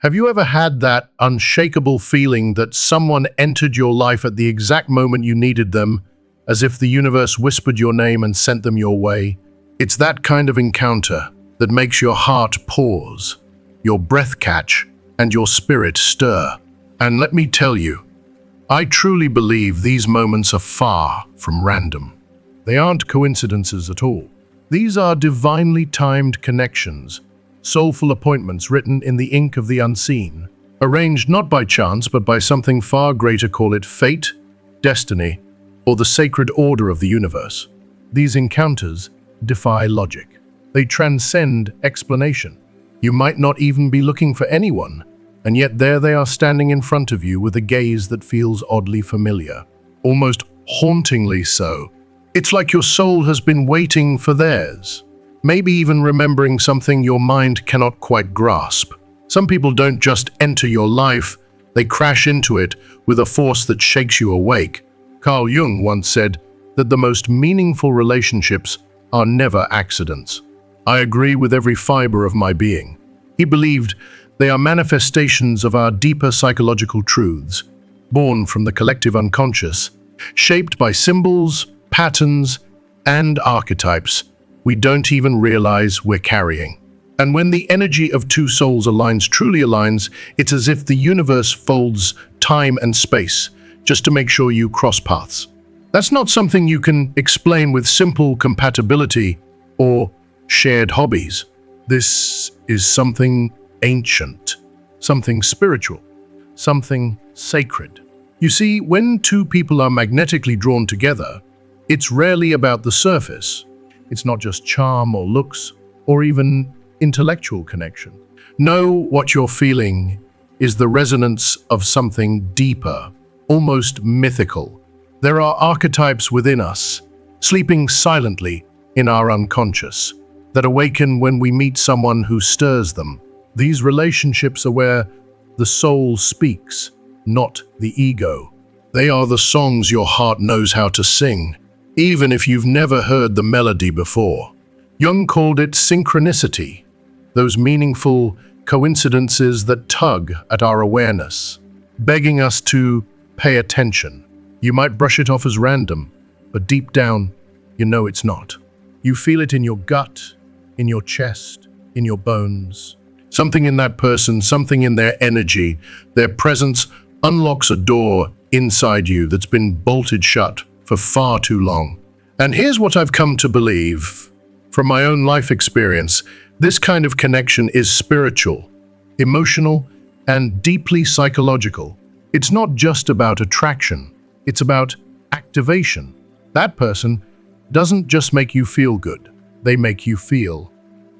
Have you ever had that unshakable feeling that someone entered your life at the exact moment you needed them, as if the universe whispered your name and sent them your way? It's that kind of encounter that makes your heart pause, your breath catch, and your spirit stir. And let me tell you, I truly believe these moments are far from random. They aren't coincidences at all. These are divinely timed connections, soulful appointments written in the ink of the unseen, arranged not by chance but by something far greater. Call it fate, destiny, or the sacred order of the universe. These encounters defy logic. They transcend explanation. You might not even be looking for anyone, and yet there they are standing in front of you with a gaze that feels oddly familiar, almost hauntingly so. It's like your soul has been waiting for theirs, maybe even remembering something your mind cannot quite grasp. Some people don't just enter your life, they crash into it with a force that shakes you awake. Carl Jung once said that the most meaningful relationships are never accidents. I agree with every fiber of my being. He believed they are manifestations of our deeper psychological truths, born from the collective unconscious, shaped by symbols, patterns, and archetypes we don't even realize we're carrying. And when the energy of two souls truly aligns, it's as if the universe folds time and space just to make sure you cross paths. That's not something you can explain with simple compatibility or shared hobbies. This is something ancient, something spiritual, something sacred. You see, when two people are magnetically drawn together, it's rarely about the surface. It's not just charm or looks, or even intellectual connection. No, what you're feeling is the resonance of something deeper, almost mythical. There are archetypes within us, sleeping silently in our unconscious, that awaken when we meet someone who stirs them. These relationships are where the soul speaks, not the ego. They are the songs your heart knows how to sing, even if you've never heard the melody before. Jung called it synchronicity, those meaningful coincidences that tug at our awareness, begging us to pay attention. You might brush it off as random, but deep down, you know it's not. You feel it in your gut, in your chest, in your bones. Something in that person, something in their energy, their presence unlocks a door inside you that's been bolted shut for far too long. And here's what I've come to believe. From my own life experience, this kind of connection is spiritual, emotional, and deeply psychological. It's not just about attraction, it's about activation. That person doesn't just make you feel good, they make you feel,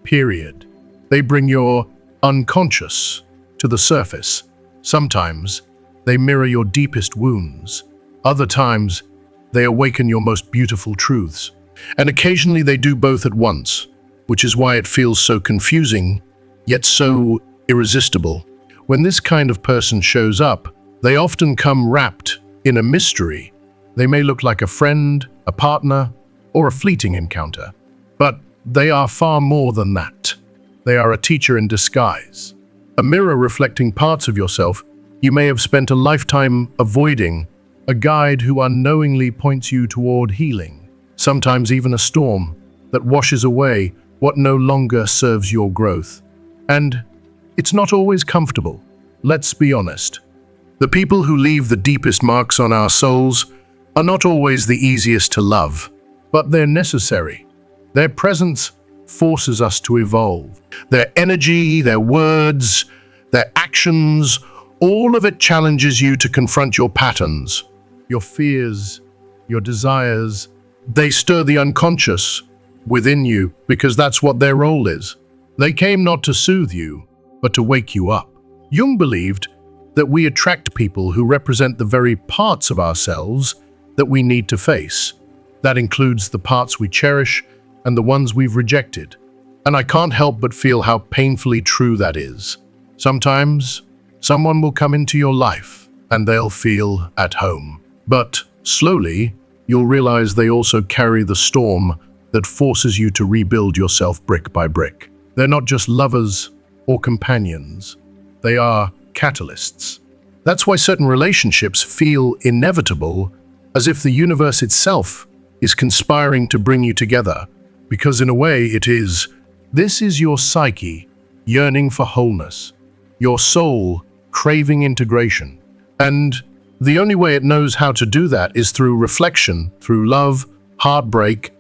period. They bring your unconscious to the surface. Sometimes they mirror your deepest wounds. Other times, they awaken your most beautiful truths. And occasionally they do both at once, which is why it feels so confusing, yet so irresistible. When this kind of person shows up, they often come wrapped in a mystery. They may look like a friend, a partner, or a fleeting encounter. But they are far more than that. They are a teacher in disguise, a mirror reflecting parts of yourself you may have spent a lifetime avoiding, a guide who unknowingly points you toward healing, sometimes even a storm that washes away what no longer serves your growth. And it's not always comfortable. Let's be honest. The people who leave the deepest marks on our souls are not always the easiest to love, but they're necessary. Their presence forces us to evolve. Their energy, their words, their actions, all of it challenges you to confront your patterns, your fears, your desires. They stir the unconscious within you because that's what their role is. They came not to soothe you, but to wake you up. Jung believed that we attract people who represent the very parts of ourselves that we need to face. That includes the parts we cherish and the ones we've rejected. And I can't help but feel how painfully true that is. Sometimes, someone will come into your life and they'll feel at home. But slowly, you'll realize they also carry the storm that forces you to rebuild yourself brick by brick. They're not just lovers or companions. They are catalysts. That's why certain relationships feel inevitable, as if the universe itself is conspiring to bring you together, because in a way it is. This is your psyche yearning for wholeness, your soul craving integration. And the only way it knows how to do that is through reflection, through love, heartbreak,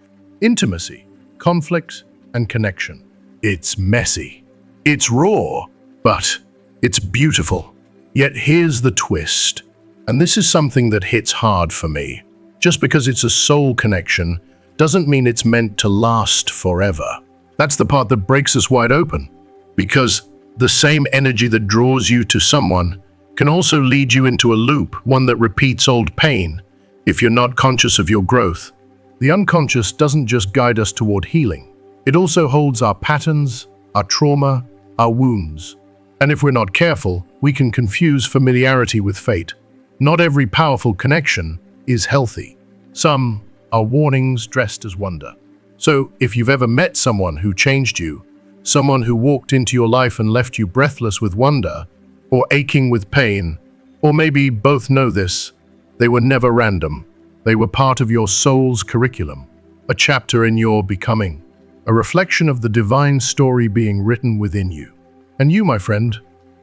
intimacy, conflict, and connection. It's messy, it's raw, but it's beautiful. Yet here's the twist, and this is something that hits hard for me. Just because it's a soul connection doesn't mean it's meant to last forever. That's the part that breaks us wide open, because the same energy that draws you to someone can also lead you into a loop, one that repeats old pain, if you're not conscious of your growth. The unconscious doesn't just guide us toward healing. It also holds our patterns, our trauma, our wounds. And if we're not careful, we can confuse familiarity with fate. Not every powerful connection is healthy. Some are warnings dressed as wonder. So if you've ever met someone who changed you, someone who walked into your life and left you breathless with wonder, or aching with pain, or maybe both know this, they were never random. They were part of your soul's curriculum, a chapter in your becoming, a reflection of the divine story being written within you. And you, my friend,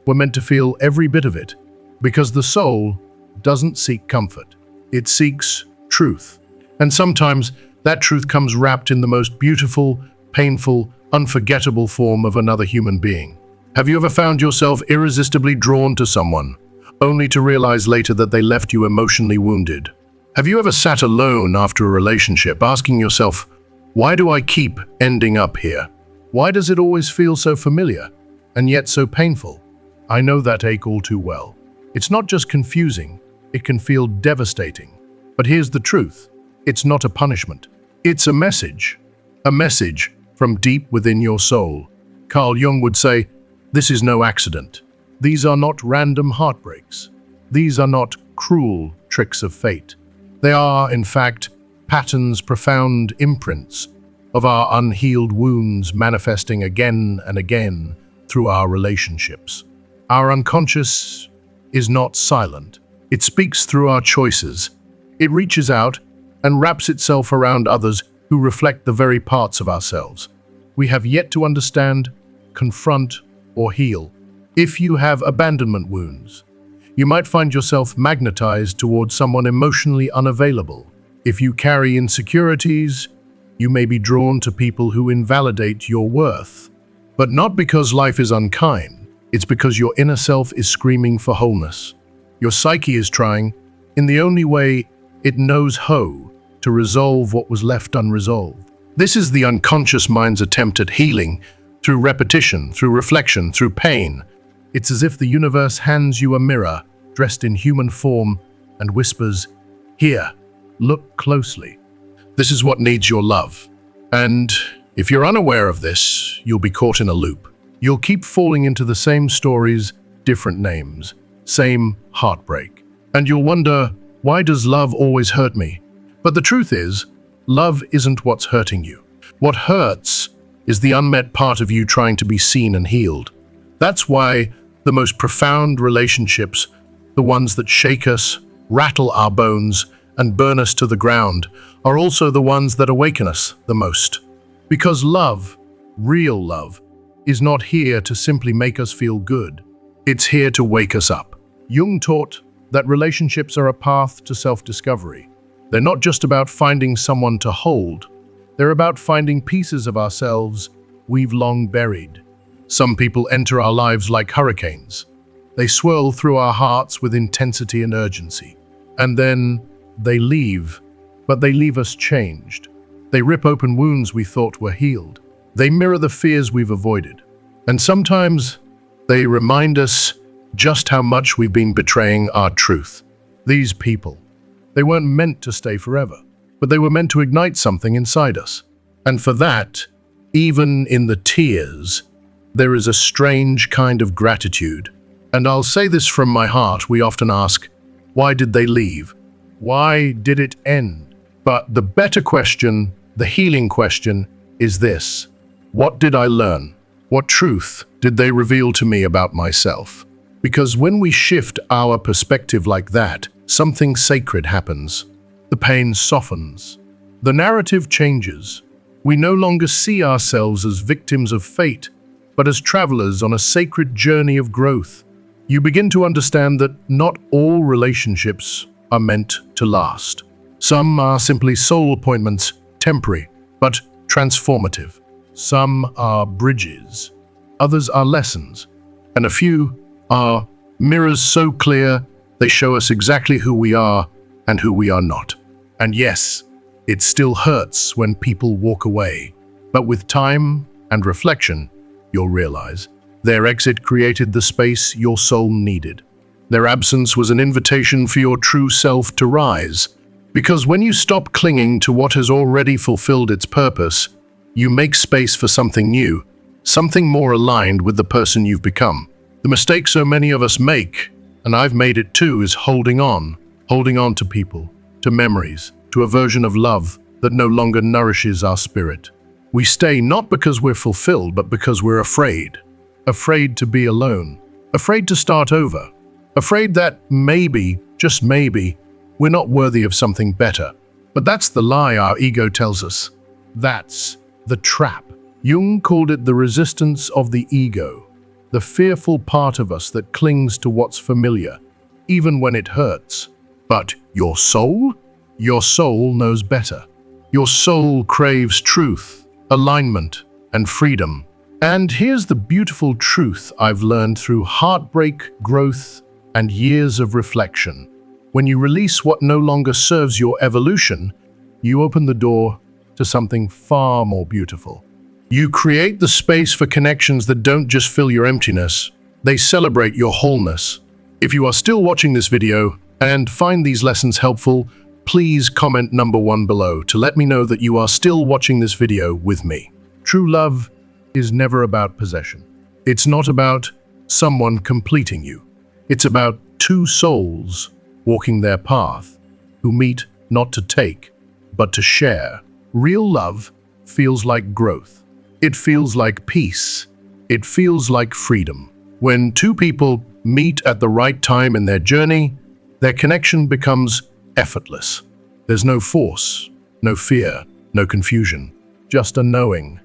were meant to feel every bit of it, because the soul doesn't seek comfort. It seeks truth. And sometimes that truth comes wrapped in the most beautiful, painful, unforgettable form of another human being. Have you ever found yourself irresistibly drawn to someone, only to realize later that they left you emotionally wounded? Have you ever sat alone after a relationship, asking yourself, why do I keep ending up here? Why does it always feel so familiar, and yet so painful? I know that ache all too well. It's not just confusing, it can feel devastating. But here's the truth. It's not a punishment. It's a message from deep within your soul. Carl Jung would say, this is no accident. These are not random heartbreaks. These are not cruel tricks of fate. They are, in fact, patterns, profound imprints of our unhealed wounds manifesting again and again through our relationships. Our unconscious is not silent. It speaks through our choices. It reaches out and wraps itself around others who reflect the very parts of ourselves we have yet to understand, confront, or heal. If you have abandonment wounds, you might find yourself magnetized towards someone emotionally unavailable. If you carry insecurities, you may be drawn to people who invalidate your worth. But not because life is unkind, it's because your inner self is screaming for wholeness. Your psyche is trying, in the only way it knows how, to resolve what was left unresolved. This is the unconscious mind's attempt at healing, through repetition, through reflection, through pain. It's as if the universe hands you a mirror, dressed in human form, and whispers, "Here, look closely. This is what needs your love." And if you're unaware of this, you'll be caught in a loop. You'll keep falling into the same stories, different names, same heartbreak. And you'll wonder, why does love always hurt me? But the truth is, love isn't what's hurting you. What hurts is the unmet part of you trying to be seen and healed. That's why the most profound relationships, the ones that shake us, rattle our bones, and burn us to the ground, are also the ones that awaken us the most. Because love, real love, is not here to simply make us feel good. It's here to wake us up. Jung taught that relationships are a path to self-discovery. They're not just about finding someone to hold. They're about finding pieces of ourselves we've long buried. Some people enter our lives like hurricanes. They swirl through our hearts with intensity and urgency. And then they leave, but they leave us changed. They rip open wounds we thought were healed. They mirror the fears we've avoided. And sometimes they remind us just how much we've been betraying our truth. These people, they weren't meant to stay forever, but they were meant to ignite something inside us. And for that, even in the tears, there is a strange kind of gratitude. And I'll say this from my heart, we often ask, why did they leave? Why did it end? But the better question, the healing question, is this: what did I learn? What truth did they reveal to me about myself? Because when we shift our perspective like that, something sacred happens. The pain softens. The narrative changes. We no longer see ourselves as victims of fate, but as travelers on a sacred journey of growth. You begin to understand that not all relationships are meant to last. Some are simply soul appointments, temporary, but transformative. Some are bridges, others are lessons, and a few are mirrors so clear they show us exactly who we are and who we are not. And yes, it still hurts when people walk away, but with time and reflection, you'll realize their exit created the space your soul needed. Their absence was an invitation for your true self to rise, because when you stop clinging to what has already fulfilled its purpose, you make space for something new, something more aligned with the person you've become. The mistake so many of us make, and I've made it too, is holding on to people, to memories, to a version of love that no longer nourishes our spirit. We stay not because we're fulfilled, but because we're afraid. Afraid to be alone, afraid to start over, afraid that maybe, just maybe, we're not worthy of something better. But that's the lie our ego tells us. That's the trap. Jung called it the resistance of the ego, the fearful part of us that clings to what's familiar, even when it hurts. But your soul? Your soul knows better. Your soul craves truth, alignment, and freedom. And here's the beautiful truth I've learned through heartbreak, growth, and years of reflection. When you release what no longer serves your evolution, you open the door to something far more beautiful. You create the space for connections that don't just fill your emptiness, they celebrate your wholeness. If you are still watching this video and find these lessons helpful, please comment number 1 below to let me know that you are still watching this video with me. True love is never about possession. It's not about someone completing you. It's about two souls walking their path, who meet not to take, but to share. Real love feels like growth. It feels like peace. It feels like freedom. When two people meet at the right time in their journey, their connection becomes effortless. There's no force, no fear, no confusion, just a knowing.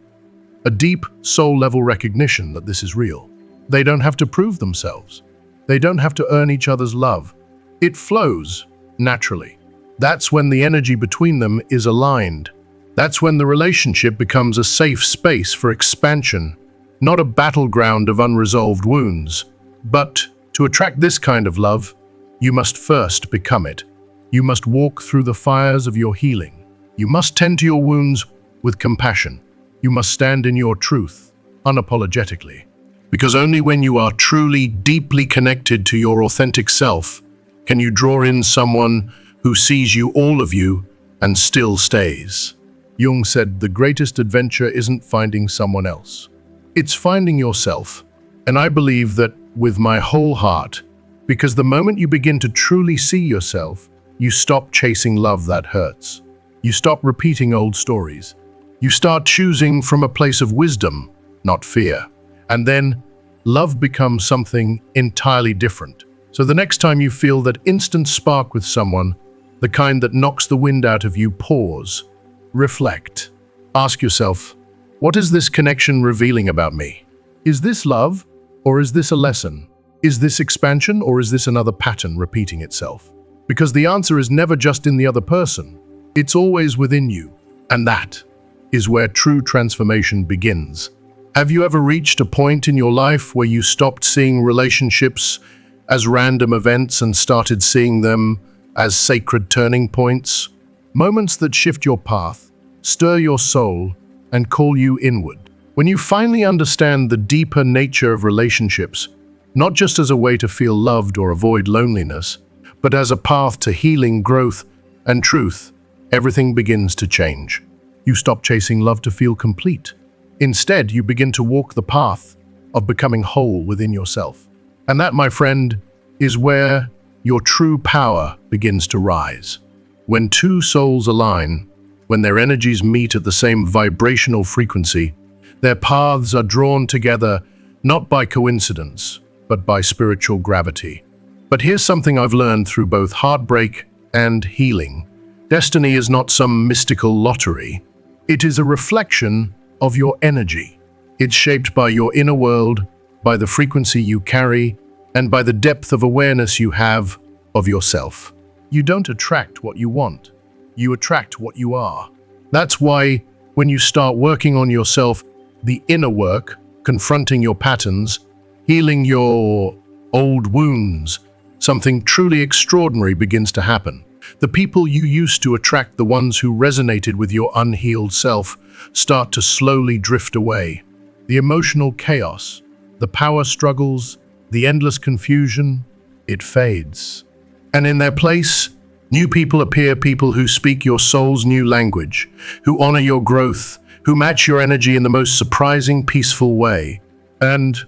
A deep soul-level recognition that this is real. They don't have to prove themselves. They don't have to earn each other's love. It flows naturally. That's when the energy between them is aligned. That's when the relationship becomes a safe space for expansion, not a battleground of unresolved wounds. But to attract this kind of love, you must first become it. You must walk through the fires of your healing. You must tend to your wounds with compassion. You must stand in your truth, unapologetically. Because only when you are truly, deeply connected to your authentic self can you draw in someone who sees you, all of you, and still stays. Jung said the greatest adventure isn't finding someone else. It's finding yourself. And I believe that with my whole heart, because the moment you begin to truly see yourself, you stop chasing love that hurts. You stop repeating old stories. You start choosing from a place of wisdom, not fear. And then love becomes something entirely different. So the next time you feel that instant spark with someone, the kind that knocks the wind out of you, pause, reflect. Ask yourself, what is this connection revealing about me? Is this love, or is this a lesson? Is this expansion, or is this another pattern repeating itself? Because the answer is never just in the other person. It's always within you. And that is where true transformation begins. Have you ever reached a point in your life where you stopped seeing relationships as random events and started seeing them as sacred turning points? Moments that shift your path, stir your soul, and call you inward. When you finally understand the deeper nature of relationships, not just as a way to feel loved or avoid loneliness, but as a path to healing, growth, and truth, everything begins to change. You stop chasing love to feel complete. Instead, you begin to walk the path of becoming whole within yourself. And that, my friend, is where your true power begins to rise. When two souls align, when their energies meet at the same vibrational frequency, Their paths are drawn together not by coincidence, but by spiritual gravity. But here's something I've learned through both heartbreak and healing. Destiny is not some mystical lottery. It is a reflection of your energy. It's shaped by your inner world, by the frequency you carry, and by the depth of awareness you have of yourself. You don't attract what you want. You attract what you are. That's why when you start working on yourself, the inner work, confronting your patterns, healing your old wounds, something truly extraordinary begins to happen. The people you used to attract, the ones who resonated with your unhealed self, start to slowly drift away. The emotional chaos, the power struggles, the endless confusion, it fades. And in their place, new people appear, people who speak your soul's new language, who honor your growth, who match your energy in the most surprising, peaceful way. And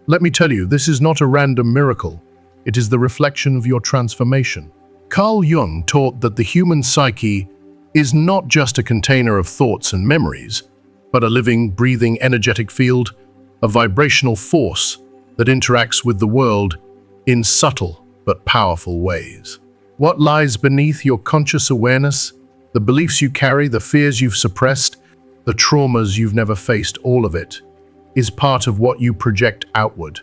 let me tell you, this is not a random miracle. It is the reflection of your transformation. Carl Jung taught that the human psyche is not just a container of thoughts and memories, but a living, breathing, energetic field, a vibrational force that interacts with the world in subtle but powerful ways. What lies beneath your conscious awareness, the beliefs you carry, the fears you've suppressed, the traumas you've never faced, all of it is part of what you project outward.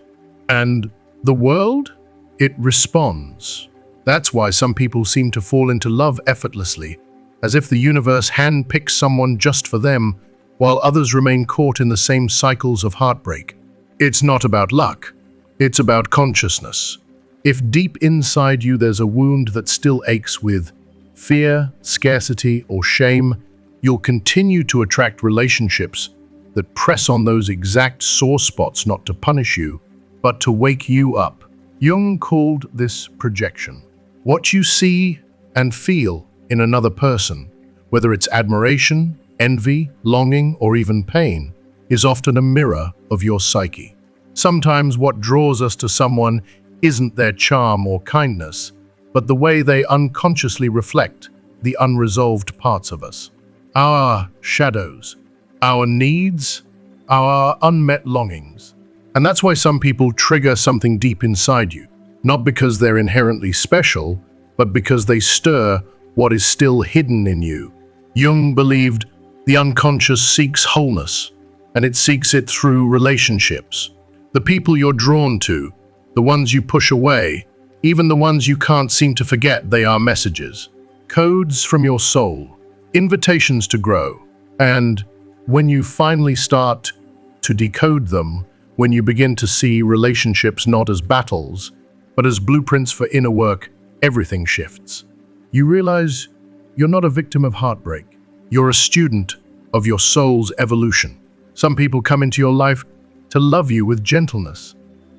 And the world, it responds. That's why some people seem to fall into love effortlessly, as if the universe handpicks someone just for them, while others remain caught in the same cycles of heartbreak. It's not about luck. It's about consciousness. If deep inside you there's a wound that still aches with fear, scarcity, or shame, you'll continue to attract relationships that press on those exact sore spots, not to punish you, but to wake you up. Jung called this projection. What you see and feel in another person, whether it's admiration, envy, longing, or even pain, is often a mirror of your psyche. Sometimes what draws us to someone isn't their charm or kindness, but the way they unconsciously reflect the unresolved parts of us. Our shadows, our needs, our unmet longings. And that's why some people trigger something deep inside you, not because they're inherently special, but because they stir what is still hidden in you. Jung believed the unconscious seeks wholeness, and it seeks it through relationships. The people you're drawn to, the ones you push away, even the ones you can't seem to forget, they are messages, codes from your soul, invitations to grow. And when you finally start to decode them, when you begin to see relationships not as battles, but as blueprints for inner work, everything shifts. You realize you're not a victim of heartbreak. You're a student of your soul's evolution. Some people come into your life to love you with gentleness.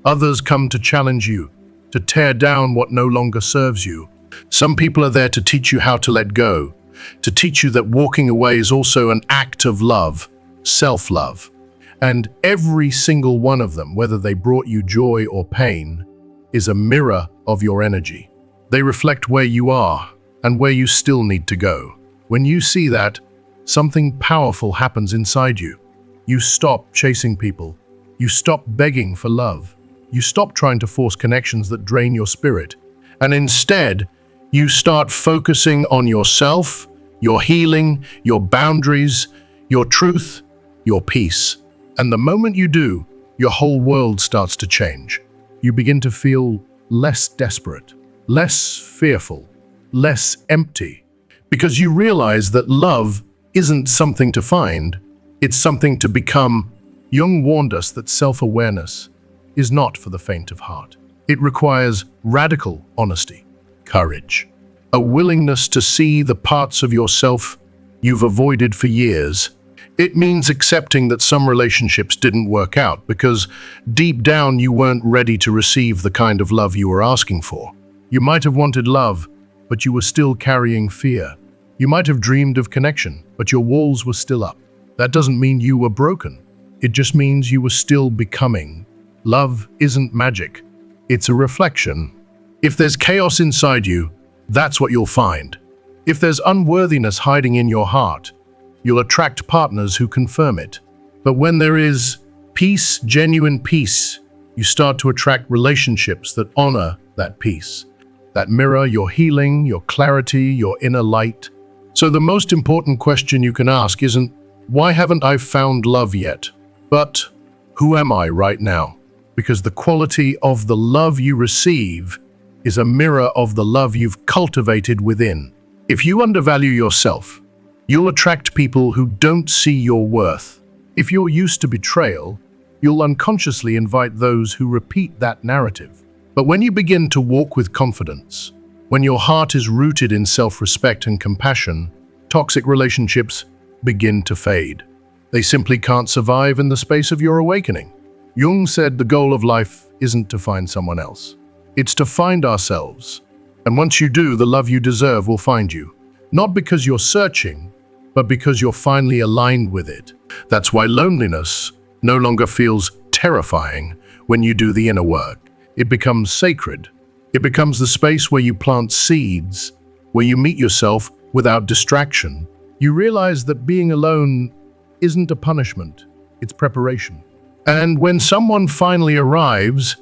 Others come to challenge you, to tear down what no longer serves you. Some people are there to teach you how to let go, to teach you that walking away is also an act of love, self-love. And every single one of them, whether they brought you joy or pain, is a mirror of your energy. They reflect where you are and where you still need to go. When you see that, something powerful happens inside you. You stop chasing people. You stop begging for love. You stop trying to force connections that drain your spirit. And instead, you start focusing on yourself, your healing, your boundaries, your truth, your peace. And the moment you do, your whole world starts to change. You begin to feel less desperate, less fearful, less empty, because you realize that love isn't something to find, it's something to become. Jung warned us that self-awareness is not for the faint of heart. It requires radical honesty, courage, a willingness to see the parts of yourself you've avoided for years. It means accepting that some relationships didn't work out because deep down you weren't ready to receive the kind of love you were asking for. You might have wanted love, but you were still carrying fear. You might have dreamed of connection, but your walls were still up. That doesn't mean you were broken. It just means you were still becoming. Love isn't magic. It's a reflection. If there's chaos inside you, that's what you'll find. If there's unworthiness hiding in your heart, you'll attract partners who confirm it. But when there is peace, genuine peace, you start to attract relationships that honor that peace, that mirror your healing, your clarity, your inner light. So the most important question you can ask isn't, why haven't I found love yet? But who am I right now? Because the quality of the love you receive is a mirror of the love you've cultivated within. If you undervalue yourself, you'll attract people who don't see your worth. If you're used to betrayal, you'll unconsciously invite those who repeat that narrative. But when you begin to walk with confidence, when your heart is rooted in self-respect and compassion, toxic relationships begin to fade. They simply can't survive in the space of your awakening. Jung said the goal of life isn't to find someone else. It's to find ourselves. And once you do, the love you deserve will find you. Not because you're searching, but because you're finally aligned with it. That's why loneliness no longer feels terrifying when you do the inner work. It becomes sacred. It becomes the space where you plant seeds, where you meet yourself without distraction. You realize that being alone isn't a punishment, it's preparation. And when someone finally arrives,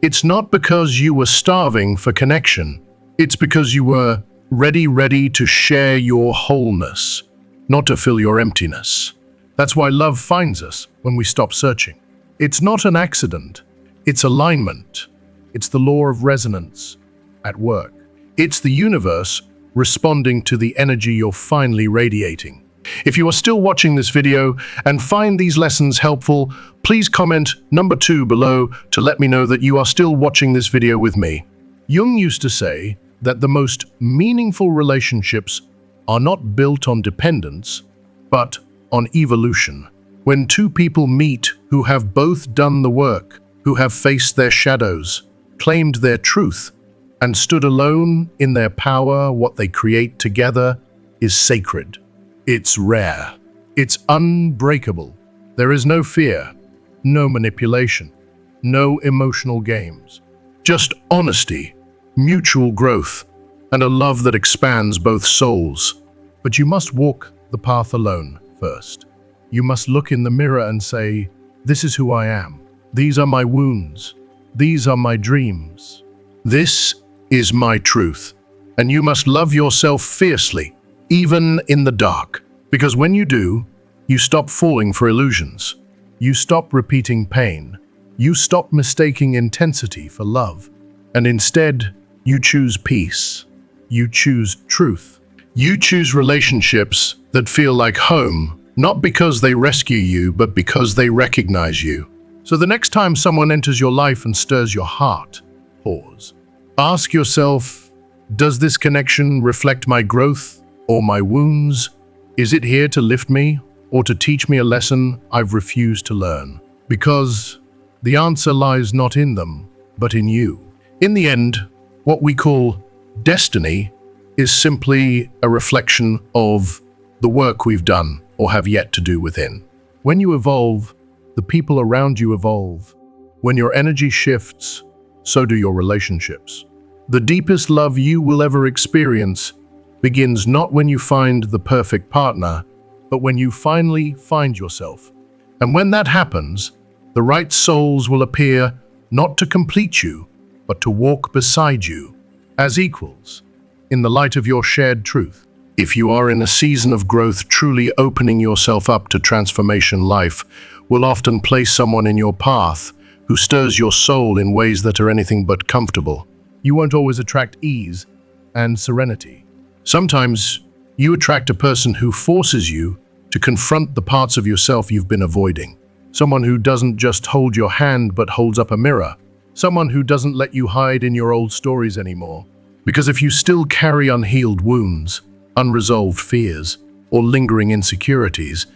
it's not because you were starving for connection. It's because you were ready to share your wholeness, not to fill your emptiness. That's why love finds us when we stop searching. It's not an accident, it's alignment. It's the law of resonance at work. It's the universe responding to the energy you're finally radiating. If you are still watching this video and find these lessons helpful, please comment number 2 below to let me know that you are still watching this video with me. Jung used to say that the most meaningful relationships are not built on dependence, but on evolution. When two people meet who have both done the work, who have faced their shadows, claimed their truth, and stood alone in their power, what they create together is sacred. It's rare. It's unbreakable. There is no fear, no manipulation, no emotional games. Just honesty, mutual growth, and a love that expands both souls. But you must walk the path alone first. You must look in the mirror and say, this is who I am. These are my wounds. These are my dreams. This is my truth. And you must love yourself fiercely, even in the dark. Because when you do, you stop falling for illusions. You stop repeating pain. You stop mistaking intensity for love. And instead, you choose peace. You choose truth. You choose relationships that feel like home, not because they rescue you, but because they recognize you. So the next time someone enters your life and stirs your heart, pause. Ask yourself, does this connection reflect my growth or my wounds? Is it here to lift me or to teach me a lesson I've refused to learn? Because the answer lies not in them, but in you. In the end, what we call destiny is simply a reflection of the work we've done or have yet to do within. When you evolve, the people around you evolve. When your energy shifts, so do your relationships. The deepest love you will ever experience begins not when you find the perfect partner, but when you finally find yourself. And when that happens, the right souls will appear not to complete you, but to walk beside you as equals in the light of your shared truth. If you are in a season of growth, truly opening yourself up to transformation, life will often place someone in your path who stirs your soul in ways that are anything but comfortable. You won't always attract ease and serenity. Sometimes you attract a person who forces you to confront the parts of yourself you've been avoiding. Someone who doesn't just hold your hand but holds up a mirror. Someone who doesn't let you hide in your old stories anymore. Because if you still carry unhealed wounds, unresolved fears, or lingering insecurities,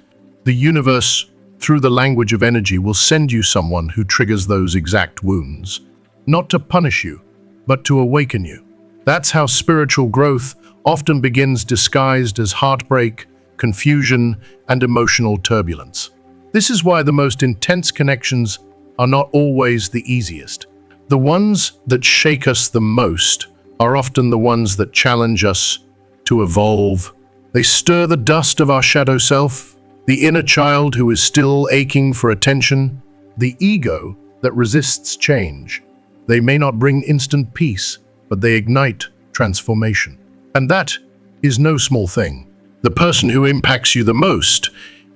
the universe, through the language of energy, will send you someone who triggers those exact wounds. Not to punish you, but to awaken you. That's how spiritual growth often begins, disguised as heartbreak, confusion, and emotional turbulence. This is why the most intense connections are not always the easiest. The ones that shake us the most are often the ones that challenge us to evolve. They stir the dust of our shadow self The inner child who is still aching for attention, the ego that resists change. They may not bring instant peace, but they ignite transformation. And that is no small thing. The person who impacts you the most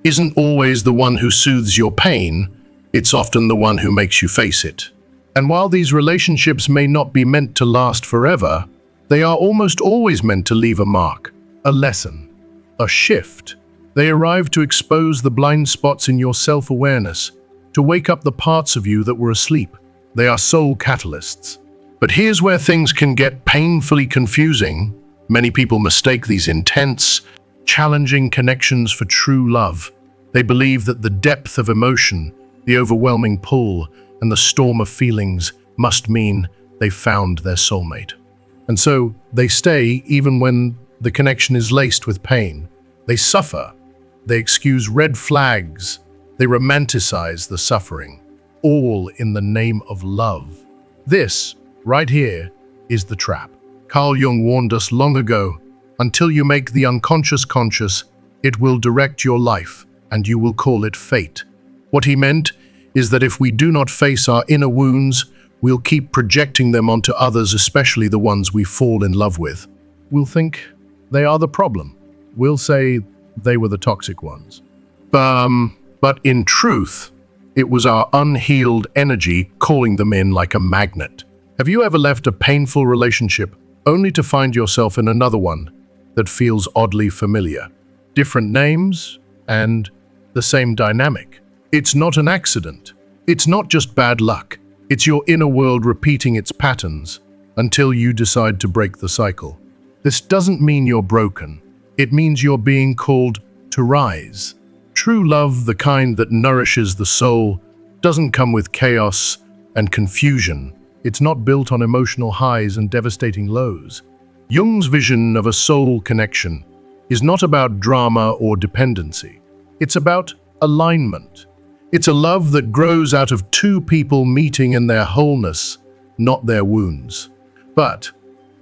isn't always the one who soothes your pain, it's often the one who makes you face it. And while these relationships may not be meant to last forever, they are almost always meant to leave a mark, a lesson, a shift. They arrive to expose the blind spots in your self-awareness, to wake up the parts of you that were asleep. They are soul catalysts. But here's where things can get painfully confusing. Many people mistake these intense, challenging connections for true love. They believe that the depth of emotion, the overwhelming pull, and the storm of feelings must mean they've found their soulmate. And so they stay even when the connection is laced with pain. They suffer. They excuse red flags. They romanticize the suffering, all in the name of love. This, right here, is the trap. Carl Jung warned us long ago, until you make the unconscious conscious, it will direct your life, and you will call it fate. What he meant is that if we do not face our inner wounds, we'll keep projecting them onto others, especially the ones we fall in love with. We'll think they are the problem. We'll say they were the toxic ones. But in truth, it was our unhealed energy calling them in like a magnet. Have you ever left a painful relationship only to find yourself in another one that feels oddly familiar? Different names and the same dynamic. It's not an accident. It's not just bad luck. It's your inner world repeating its patterns until you decide to break the cycle. This doesn't mean you're broken. It means you're being called to rise. True love, the kind that nourishes the soul, doesn't come with chaos and confusion. It's not built on emotional highs and devastating lows. Jung's vision of a soul connection is not about drama or dependency. It's about alignment. It's a love that grows out of two people meeting in their wholeness, not their wounds. But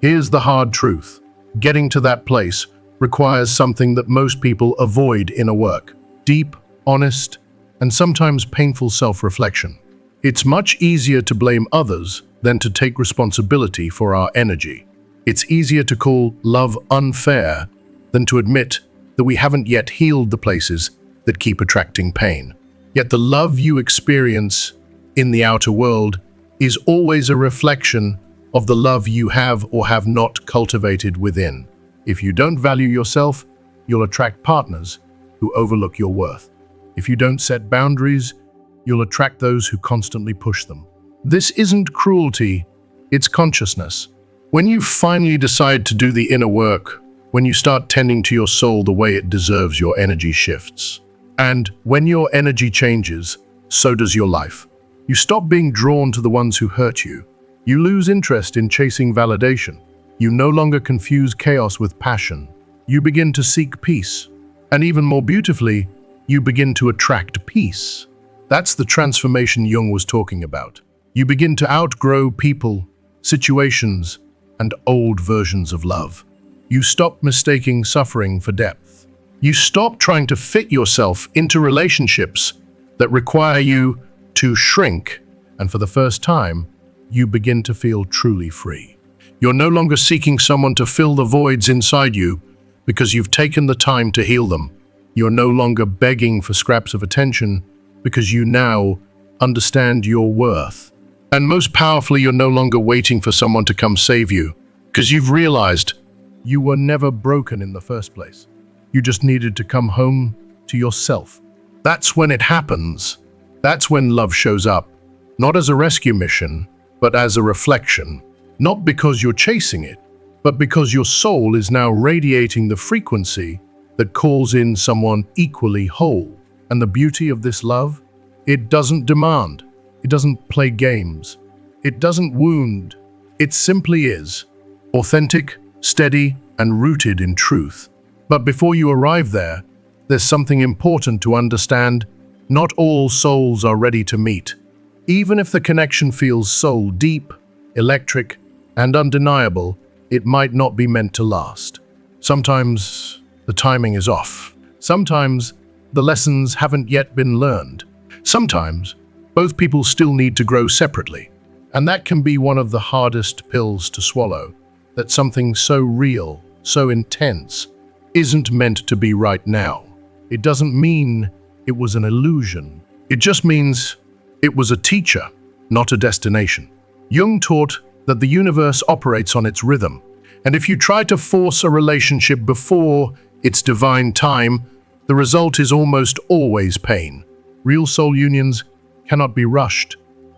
here's the hard truth. Getting to that place requires something that most people avoid inner work. Deep, honest, and sometimes painful self-reflection. It's much easier to blame others than to take responsibility for our energy. It's easier to call love unfair than to admit that we haven't yet healed the places that keep attracting pain. Yet the love you experience in the outer world is always a reflection of the love you have or have not cultivated within. If you don't value yourself, you'll attract partners who overlook your worth. If you don't set boundaries, you'll attract those who constantly push them. This isn't cruelty, it's consciousness. When you finally decide to do the inner work, when you start tending to your soul the way it deserves, your energy shifts. And when your energy changes, so does your life. You stop being drawn to the ones who hurt you. You lose interest in chasing validation. You no longer confuse chaos with passion. You begin to seek peace. And even more beautifully, you begin to attract peace. That's the transformation Jung was talking about. You begin to outgrow people, situations, and old versions of love. You stop mistaking suffering for depth. You stop trying to fit yourself into relationships that require you to shrink, and for the first time, you begin to feel truly free. You're no longer seeking someone to fill the voids inside you because you've taken the time to heal them. You're no longer begging for scraps of attention because you now understand your worth. And most powerfully, you're no longer waiting for someone to come save you because you've realized you were never broken in the first place. You just needed to come home to yourself. That's when it happens. That's when love shows up, not as a rescue mission, but as a reflection. Not because you're chasing it, but because your soul is now radiating the frequency that calls in someone equally whole. And the beauty of this love, it doesn't demand, it doesn't play games, it doesn't wound, it simply is. Authentic, steady, and rooted in truth. But before you arrive there, there's something important to understand. Not all souls are ready to meet. Even if the connection feels soul deep, electric, and undeniable, it might not be meant to last. Sometimes the timing is off. Sometimes the lessons haven't yet been learned. Sometimes, both people still need to grow separately, and that can be one of the hardest pills to swallow, that something so real, so intense, isn't meant to be right now. It doesn't mean it was an illusion. It just means it was a teacher, not a destination. Jung taught that the universe operates on its rhythm, and if you try to force a relationship before its divine time, the result is almost always pain. Real soul unions cannot be rushed.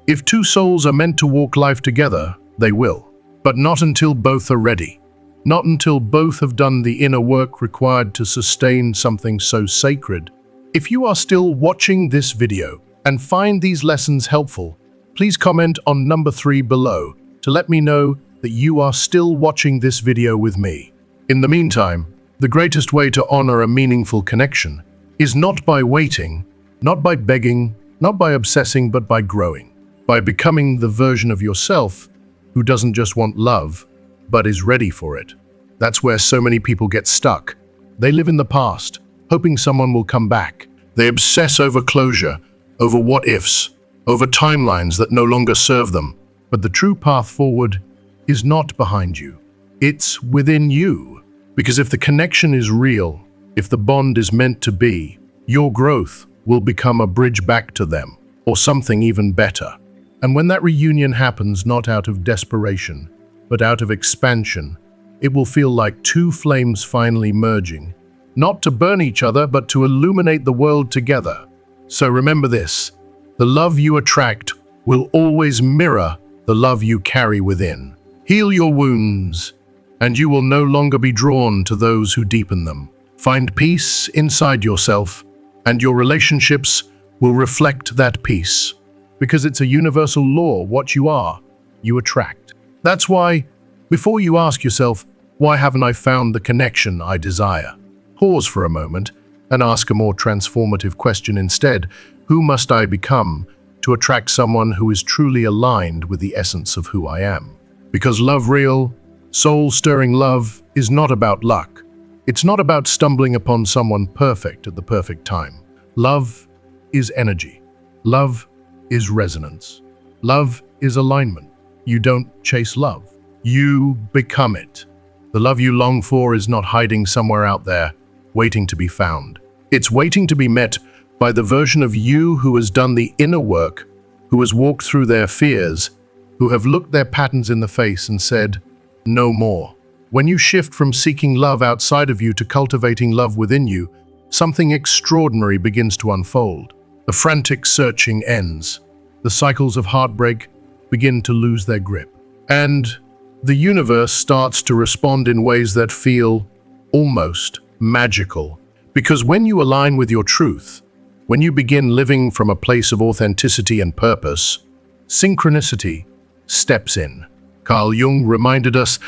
If two souls are meant to walk life together, they will, but not until both are ready. Not until both have done the inner work required to sustain something so sacred. If you are still watching this video and find these lessons helpful, please comment on number 3 below to let me know that you are still watching this video with me. In the meantime, the greatest way to honor a meaningful connection is not by waiting, not by begging, not by obsessing, but by growing, by becoming the version of yourself who doesn't just want love, but is ready for it. That's where so many people get stuck. They live in the past, hoping someone will come back. They obsess over closure, over what-ifs, over timelines that no longer serve them. But the true path forward is not behind you. It's within you. Because if the connection is real, if the bond is meant to be, your growth will become a bridge back to them, or something even better. And when that reunion happens, not out of desperation, but out of expansion, it will feel like two flames finally merging, not to burn each other, but to illuminate the world together. So remember this, the love you attract will always mirror the love you carry within. Heal your wounds, and you will no longer be drawn to those who deepen them. Find peace inside yourself, and your relationships will reflect that peace. Because it's a universal law, what you are, you attract. That's why, before you ask yourself, why haven't I found the connection I desire? Pause for a moment and ask a more transformative question instead. Who must I become to attract someone who is truly aligned with the essence of who I am? Because love, real, soul-stirring love, is not about luck. It's not about stumbling upon someone perfect at the perfect time. Love is energy. Love is resonance. Love is alignment. You don't chase love. You become it. The love you long for is not hiding somewhere out there, waiting to be found. It's waiting to be met by the version of you who has done the inner work, who has walked through their fears, who have looked their patterns in the face and said, no more. When you shift from seeking love outside of you to cultivating love within you, something extraordinary begins to unfold. The frantic searching ends. The cycles of heartbreak begin to lose their grip. And the universe starts to respond in ways that feel almost magical. Because when you align with your truth, when you begin living from a place of authenticity and purpose, synchronicity steps in. Carl Jung reminded us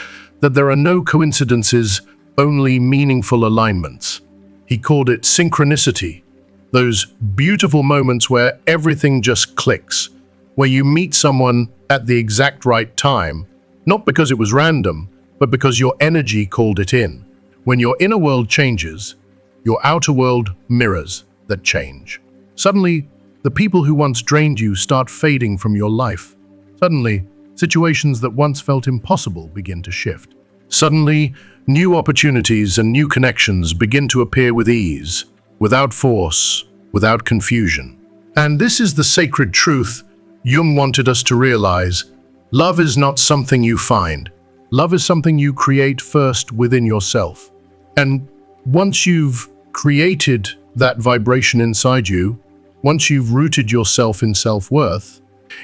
that there are no coincidences, only meaningful alignments. He called it synchronicity, those beautiful moments where everything just clicks, where you meet someone at the exact right time, not because it was random, but because your energy called it in. When your inner world changes, your outer world mirrors that change. Suddenly, the people who once drained you start fading from your life. Suddenly, situations that once felt impossible begin to shift. Suddenly, new opportunities and new connections begin to appear with ease, without force, without confusion. And this is the sacred truth Jung wanted us to realize. Love is not something you find. Love is something you create first within yourself. And once you've created that vibration inside you, once you've rooted yourself in self-worth,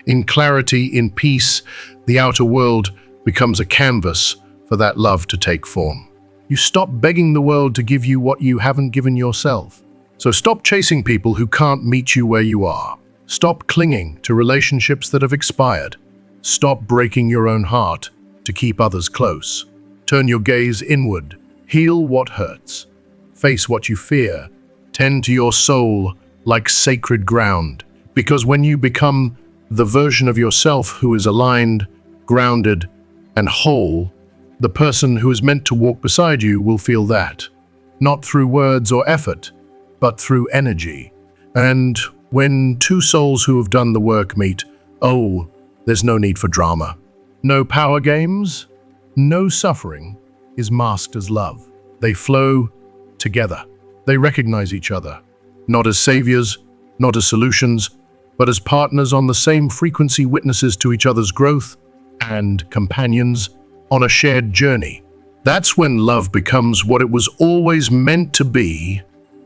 in clarity, in peace, the outer world becomes a canvas for that love to take form. You stop begging the world to give you what you haven't given yourself. So stop chasing people who can't meet you where you are. Stop clinging to relationships that have expired. Stop breaking your own heart to keep others close. Turn your gaze inward. Heal what hurts. Face what you fear. Tend to your soul like sacred ground. Because when you become the version of yourself who is aligned, grounded, and whole, the person who is meant to walk beside you will feel that. Not through words or effort, but through energy. And when two souls who have done the work meet, oh, there's no need for drama. No power games, no suffering is masked as love. They flow together. They recognize each other, not as saviors, not as solutions, but as partners on the same frequency, witnesses to each other's growth and companions on a shared journey. That's when love becomes what it was always meant to be,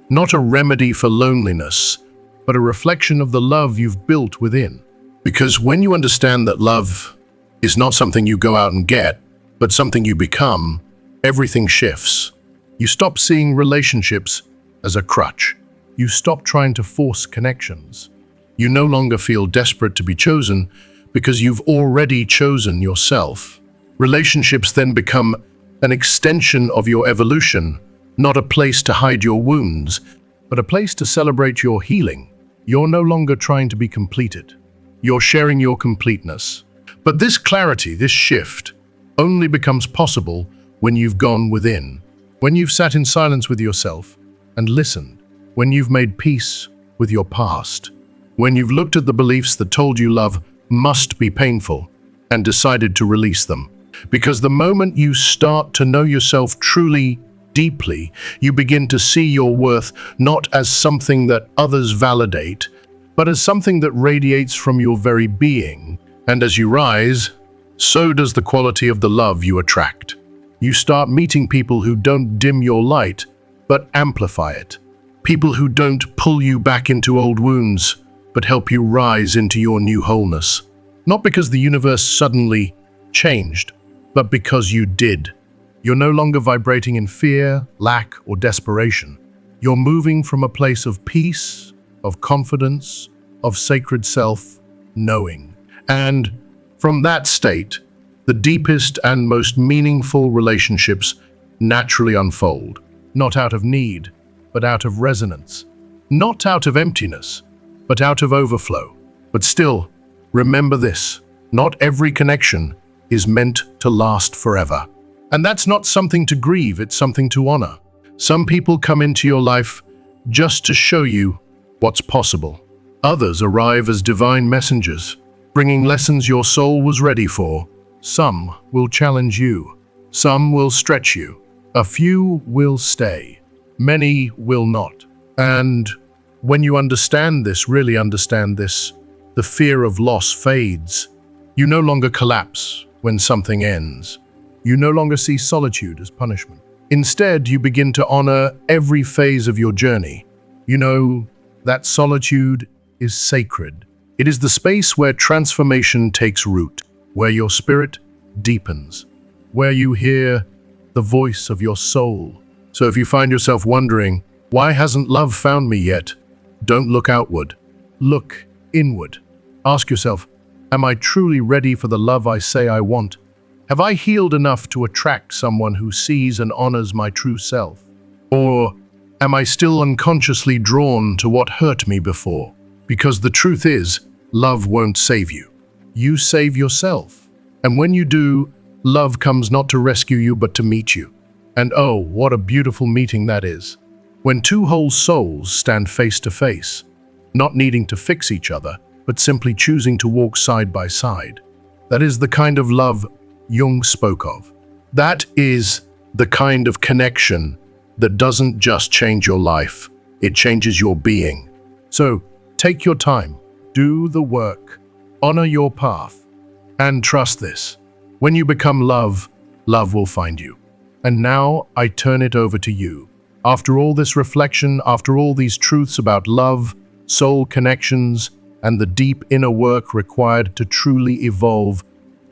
not a remedy for loneliness, but a reflection of the love you've built within. Because when you understand that love is not something you go out and get, but something you become, everything shifts. You stop seeing relationships as a crutch. You stop trying to force connections. You no longer feel desperate to be chosen because you've already chosen yourself. Relationships then become an extension of your evolution, not a place to hide your wounds, but a place to celebrate your healing. You're no longer trying to be completed. You're sharing your completeness. But this clarity, this shift, only becomes possible when you've gone within, when you've sat in silence with yourself and listened, when you've made peace with your past, when you've looked at the beliefs that told you love must be painful and decided to release them. Because the moment you start to know yourself truly, deeply, you begin to see your worth not as something that others validate, but as something that radiates from your very being. And as you rise, so does the quality of the love you attract. You start meeting people who don't dim your light, but amplify it. People who don't pull you back into old wounds, but help you rise into your new wholeness. Not because the universe suddenly changed, but because you did. You're no longer vibrating in fear, lack, or desperation. You're moving from a place of peace, of confidence, of sacred self-knowing. And from that state, the deepest and most meaningful relationships naturally unfold, not out of need, but out of resonance, not out of emptiness, but out of overflow. But still, remember this, not every connection is meant to last forever. And that's not something to grieve, it's something to honor. Some people come into your life just to show you what's possible. Others arrive as divine messengers, bringing lessons your soul was ready for. Some will challenge you. Some will stretch you. A few will stay. Many will not. And when you understand this, really understand this, the fear of loss fades. You no longer collapse when something ends. You no longer see solitude as punishment. Instead, you begin to honor every phase of your journey. You know that solitude is sacred. It is the space where transformation takes root, where your spirit deepens, where you hear the voice of your soul. So if you find yourself wondering, why hasn't love found me yet? Don't look outward. Look inward. Ask yourself, am I truly ready for the love I say I want? Have I healed enough to attract someone who sees and honors my true self? Or am I still unconsciously drawn to what hurt me before? Because the truth is, love won't save you. You save yourself. And when you do, love comes not to rescue you, but to meet you. And oh, what a beautiful meeting that is. When two whole souls stand face to face, not needing to fix each other, but simply choosing to walk side by side. That is the kind of love Jung spoke of. That is the kind of connection that doesn't just change your life, it changes your being. So take your time, do the work, honor your path, and trust this. When you become love, love will find you. And now I turn it over to you. After all this reflection, after all these truths about love, soul connections, and the deep inner work required to truly evolve,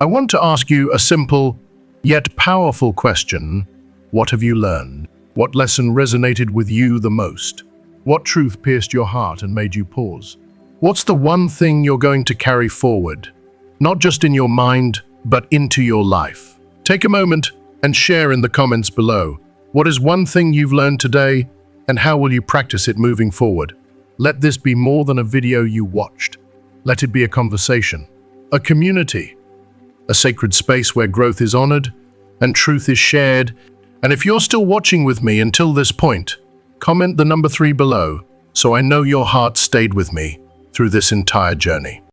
I want to ask you a simple, yet powerful question. What have you learned? What lesson resonated with you the most? What truth pierced your heart and made you pause? What's the one thing you're going to carry forward, not just in your mind, but into your life? Take a moment and share in the comments below. What is one thing you've learned today, and how will you practice it moving forward? Let this be more than a video you watched. Let it be a conversation, a community, a sacred space where growth is honored and truth is shared. And if you're still watching with me until this point, Comment the number 3 below, so I know your heart stayed with me through this entire journey.